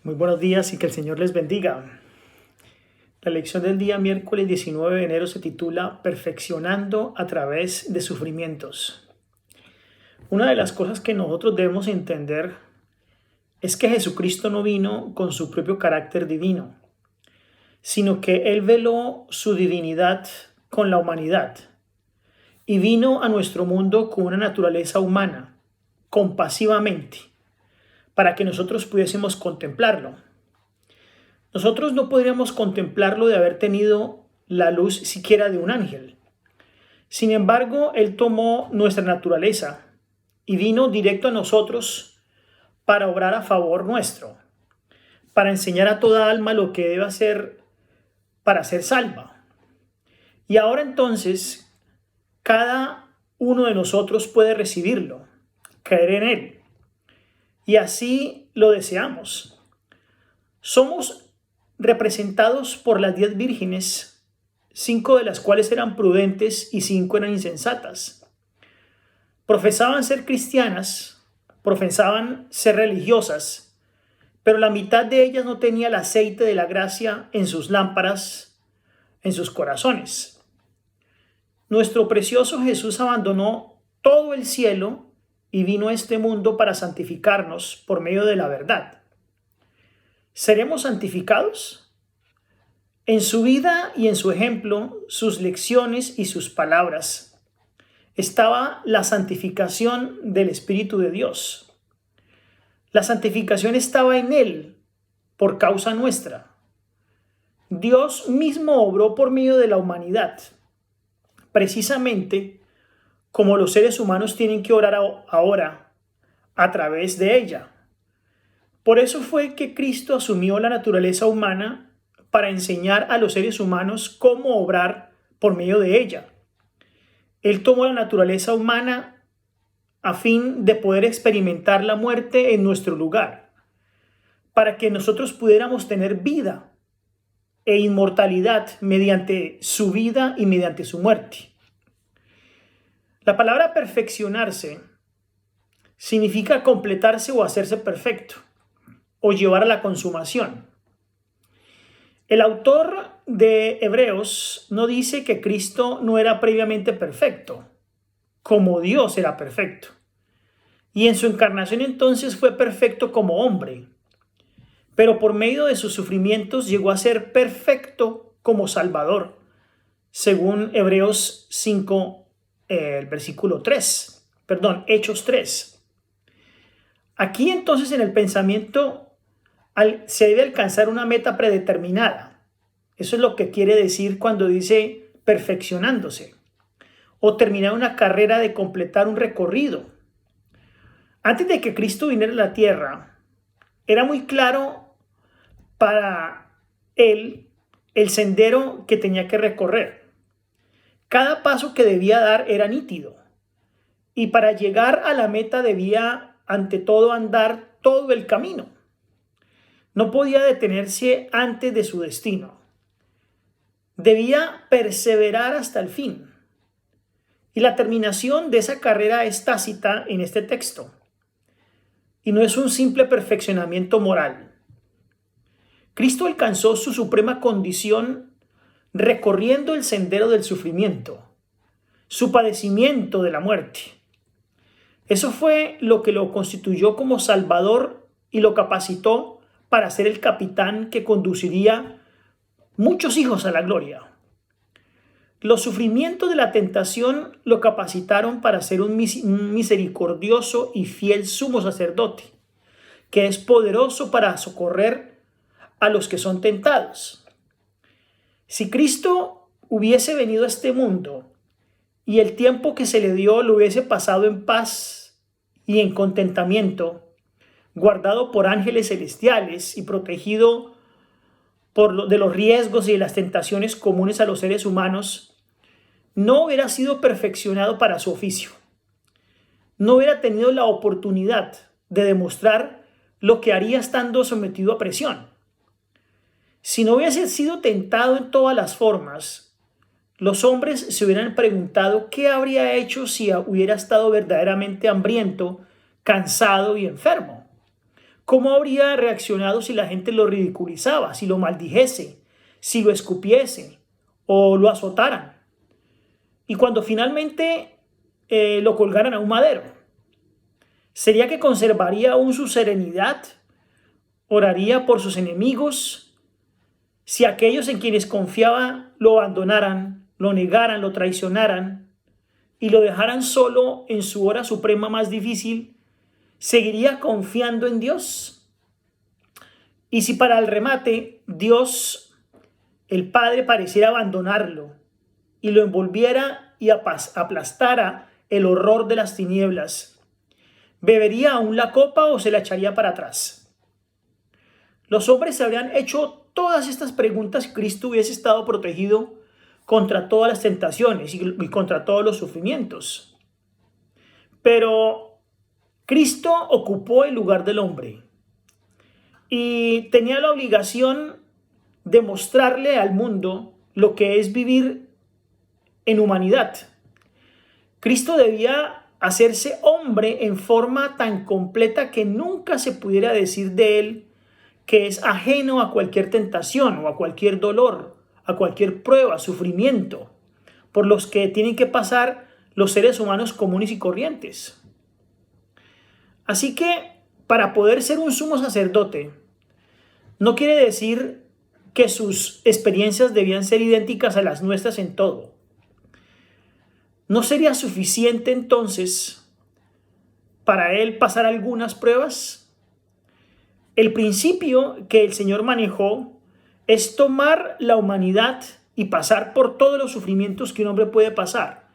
Muy buenos días y que el Señor les bendiga. La lección del día miércoles 19 de enero se titula Perfeccionando a través de sufrimientos. Una de las cosas que nosotros debemos entender es que Jesucristo no vino con su propio carácter divino, sino que Él veló su divinidad con la humanidad y vino a nuestro mundo con una naturaleza humana, compasivamente, para que nosotros pudiésemos contemplarlo. Nosotros no podríamos contemplarlo de haber tenido la luz siquiera de un ángel. Sin embargo, Él tomó nuestra naturaleza y vino directo a nosotros para obrar a favor nuestro, para enseñar a toda alma lo que debe hacer para ser salva. Y ahora entonces, cada uno de nosotros puede recibirlo, creer en Él. Y así lo deseamos. Somos representados por las 10 vírgenes, 5 de las cuales eran prudentes y 5 eran insensatas. Profesaban ser cristianas, profesaban ser religiosas, pero la mitad de ellas no tenía el aceite de la gracia en sus lámparas, en sus corazones. Nuestro precioso Jesús abandonó todo el cielo y vino a este mundo para santificarnos por medio de la verdad. ¿Seremos santificados? En su vida y en su ejemplo, sus lecciones y sus palabras, estaba la santificación del Espíritu de Dios. La santificación estaba en Él por causa nuestra. Dios mismo obró por medio de la humanidad, precisamente como los seres humanos tienen que orar ahora a través de ella. Por eso fue que Cristo asumió la naturaleza humana para enseñar a los seres humanos cómo obrar por medio de ella. Él tomó la naturaleza humana a fin de poder experimentar la muerte en nuestro lugar, para que nosotros pudiéramos tener vida e inmortalidad mediante su vida y mediante su muerte. La palabra perfeccionarse significa completarse o hacerse perfecto, o llevar a la consumación. El autor de Hebreos no dice que Cristo no era previamente perfecto, como Dios era perfecto. Y en su encarnación entonces fue perfecto como hombre. Pero por medio de sus sufrimientos llegó a ser perfecto como Salvador, según Hebreos 5, el versículo 3, Hechos 3. Aquí entonces en el pensamiento se debe alcanzar una meta predeterminada. Eso es lo que quiere decir cuando dice perfeccionándose o terminar una carrera de completar un recorrido. Antes de que Cristo viniera a la tierra, era muy claro para él el sendero que tenía que recorrer. Cada paso que debía dar era nítido y para llegar a la meta debía ante todo andar todo el camino. No podía detenerse antes de su destino. Debía perseverar hasta el fin. Y la terminación de esa carrera es tácita en este texto. Y no es un simple perfeccionamiento moral. Cristo alcanzó su suprema condición recorriendo el sendero del sufrimiento, su padecimiento de la muerte. Eso fue lo que lo constituyó como Salvador y lo capacitó para ser el capitán que conduciría muchos hijos a la gloria. Los sufrimientos de la tentación lo capacitaron para ser un misericordioso y fiel sumo sacerdote, que es poderoso para socorrer a los que son tentados. Si Cristo hubiese venido a este mundo y el tiempo que se le dio lo hubiese pasado en paz y en contentamiento, guardado por ángeles celestiales y protegido de los riesgos y de las tentaciones comunes a los seres humanos, no hubiera sido perfeccionado para su oficio. No hubiera tenido la oportunidad de demostrar lo que haría estando sometido a presión. Si no hubiese sido tentado en todas las formas, los hombres se hubieran preguntado qué habría hecho si hubiera estado verdaderamente hambriento, cansado y enfermo. ¿cómo habría reaccionado si la gente lo ridiculizaba, si lo maldijese, si lo escupiese o lo azotaran? Y cuando finalmente lo colgaran a un madero, ¿sería que conservaría aún su serenidad? ¿Oraría por sus enemigos? Si aquellos en quienes confiaba lo abandonaran, lo negaran, lo traicionaran y lo dejaran solo en su hora suprema más difícil, ¿seguiría confiando en Dios? Y si para el remate Dios, el Padre, pareciera abandonarlo y lo envolviera y aplastara el horror de las tinieblas, ¿bebería aún la copa o se la echaría para atrás? Los hombres se habrían hecho todas estas preguntas si Cristo hubiese estado protegido contra todas las tentaciones y contra todos los sufrimientos. Pero Cristo ocupó el lugar del hombre y tenía la obligación de mostrarle al mundo lo que es vivir en humanidad. Cristo debía hacerse hombre en forma tan completa que nunca se pudiera decir de él que es ajeno a cualquier tentación o a cualquier dolor, a cualquier prueba, sufrimiento, por los que tienen que pasar los seres humanos comunes y corrientes. Así que, para poder ser un sumo sacerdote, no quiere decir que sus experiencias debían ser idénticas a las nuestras en todo. ¿No sería suficiente entonces para él pasar algunas pruebas? El principio que el Señor manejó es tomar la humanidad y pasar por todos los sufrimientos que un hombre puede pasar,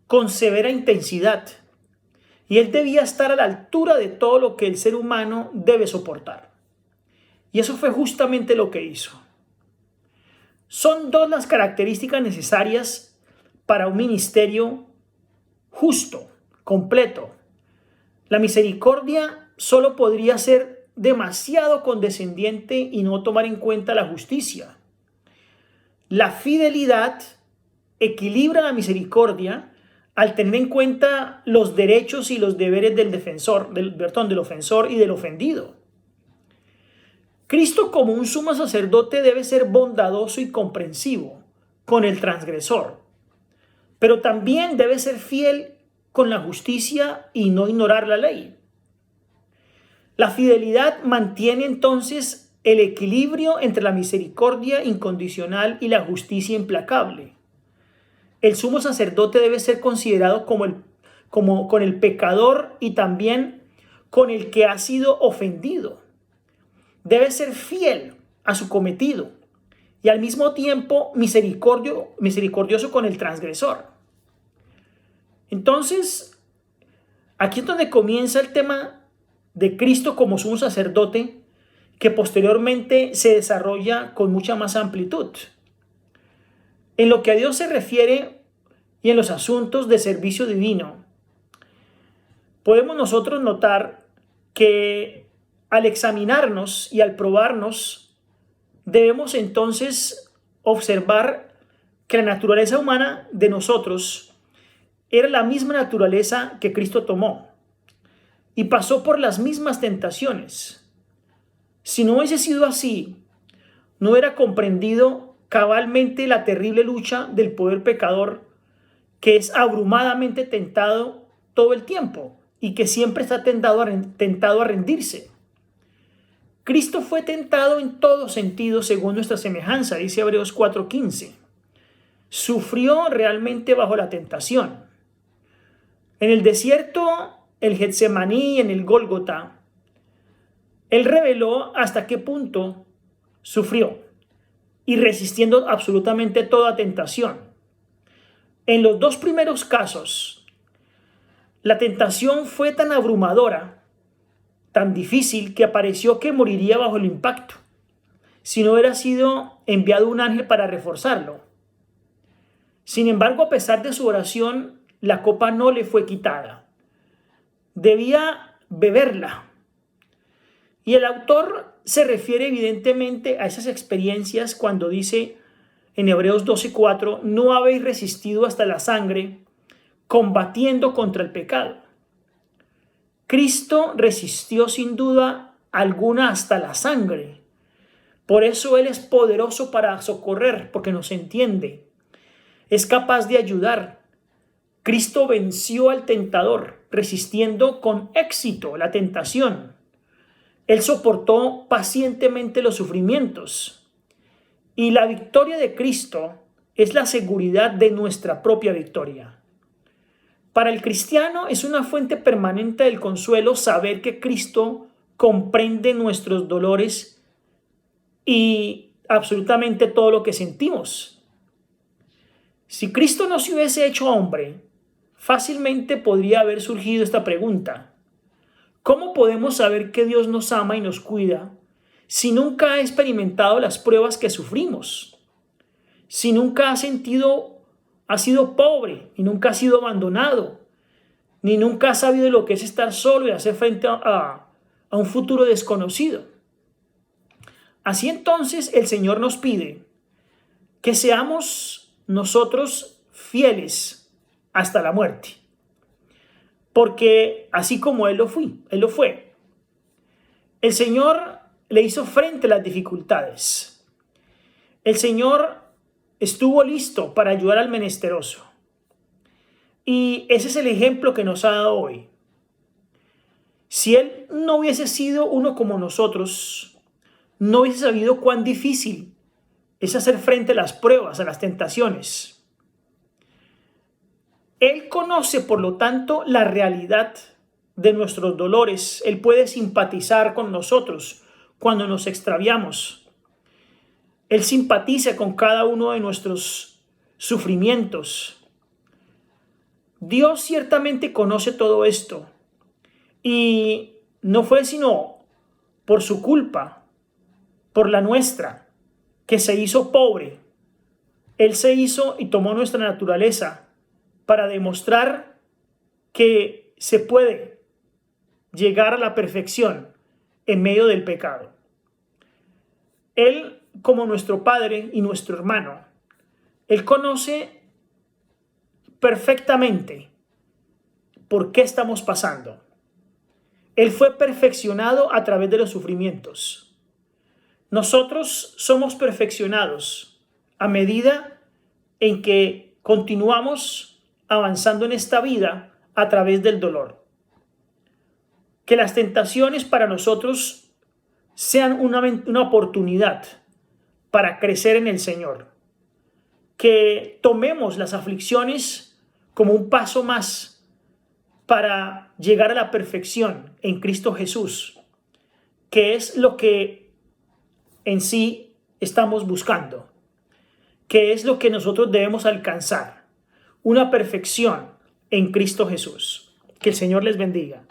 con severa intensidad. Y él debía estar a la altura de todo lo que el ser humano debe soportar. Y eso fue justamente lo que hizo. Son dos las características necesarias para un ministerio justo, completo. La misericordia solo podría ser demasiado condescendiente y no tomar en cuenta la justicia. La fidelidad equilibra la misericordia al tener en cuenta los derechos y los deberes del del ofensor y del ofendido. Cristo, como un sumo sacerdote, debe ser bondadoso y comprensivo con el transgresor, pero también debe ser fiel con la justicia y no ignorar la ley. La fidelidad mantiene entonces el equilibrio entre la misericordia incondicional y la justicia implacable. El sumo sacerdote debe ser considerado con el pecador y también con el que ha sido ofendido. Debe ser fiel a su cometido y al mismo tiempo misericordioso con el transgresor. Entonces, aquí es donde comienza el tema de Cristo como sumo sacerdote, que posteriormente se desarrolla con mucha más amplitud. En lo que a Dios se refiere y en los asuntos de servicio divino, podemos nosotros notar que al examinarnos y al probarnos, debemos entonces observar que la naturaleza humana de nosotros era la misma naturaleza que Cristo tomó y pasó por las mismas tentaciones. Si no hubiese sido así, no hubiera comprendido cabalmente la terrible lucha del poder pecador, que es abrumadamente tentado todo el tiempo y que siempre está tentado a rendirse. Cristo fue tentado en todo sentido según nuestra semejanza, dice Hebreos 4:15. Sufrió realmente bajo la tentación. En el desierto, el Getsemaní, en el Gólgota, él reveló hasta qué punto sufrió y resistiendo absolutamente toda tentación. En los dos primeros casos, la tentación fue tan abrumadora, tan difícil, que pareció que moriría bajo el impacto, si no hubiera sido enviado un ángel para reforzarlo. Sin embargo, a pesar de su oración, la copa no le fue quitada. Debía beberla. Y el autor se refiere evidentemente a esas experiencias cuando dice en Hebreos 12:4, no habéis resistido hasta la sangre, combatiendo contra el pecado. Cristo resistió sin duda alguna hasta la sangre. Por eso Él es poderoso para socorrer, porque nos entiende. Es capaz de ayudar. Cristo venció al tentador, resistiendo con éxito la tentación. Él soportó pacientemente los sufrimientos. Y la victoria de Cristo es la seguridad de nuestra propia victoria. Para el cristiano es una fuente permanente del consuelo saber que Cristo comprende nuestros dolores y absolutamente todo lo que sentimos. Si Cristo no se hubiese hecho hombre, fácilmente podría haber surgido esta pregunta: ¿cómo podemos saber que Dios nos ama y nos cuida si nunca ha experimentado las pruebas que sufrimos? Si nunca ha sido pobre y nunca ha sido abandonado, ni nunca ha sabido lo que es estar solo y hacer frente a un futuro desconocido. Así entonces el Señor nos pide que seamos nosotros fieles hasta la muerte, porque así como Él lo fue. El Señor le hizo frente a las dificultades. El Señor estuvo listo para ayudar al menesteroso. Y ese es el ejemplo que nos ha dado hoy. Si Él no hubiese sido uno como nosotros, no hubiese sabido cuán difícil es hacer frente a las pruebas, a las tentaciones. Él conoce, por lo tanto, la realidad de nuestros dolores. Él puede simpatizar con nosotros cuando nos extraviamos. Él simpatiza con cada uno de nuestros sufrimientos. Dios ciertamente conoce todo esto. Y no fue sino por su culpa, por la nuestra, que se hizo pobre. Él se hizo y tomó nuestra naturaleza para demostrar que se puede llegar a la perfección en medio del pecado. Él, como nuestro Padre y nuestro hermano, Él conoce perfectamente por qué estamos pasando. Él fue perfeccionado a través de los sufrimientos. Nosotros somos perfeccionados a medida en que continuamos avanzando en esta vida a través del dolor. Que las tentaciones para nosotros sean una oportunidad para crecer en el Señor. Que tomemos las aflicciones como un paso más para llegar a la perfección en Cristo Jesús, que es lo que en sí estamos buscando, que es lo que nosotros debemos alcanzar, una perfección en Cristo Jesús. Que el Señor les bendiga.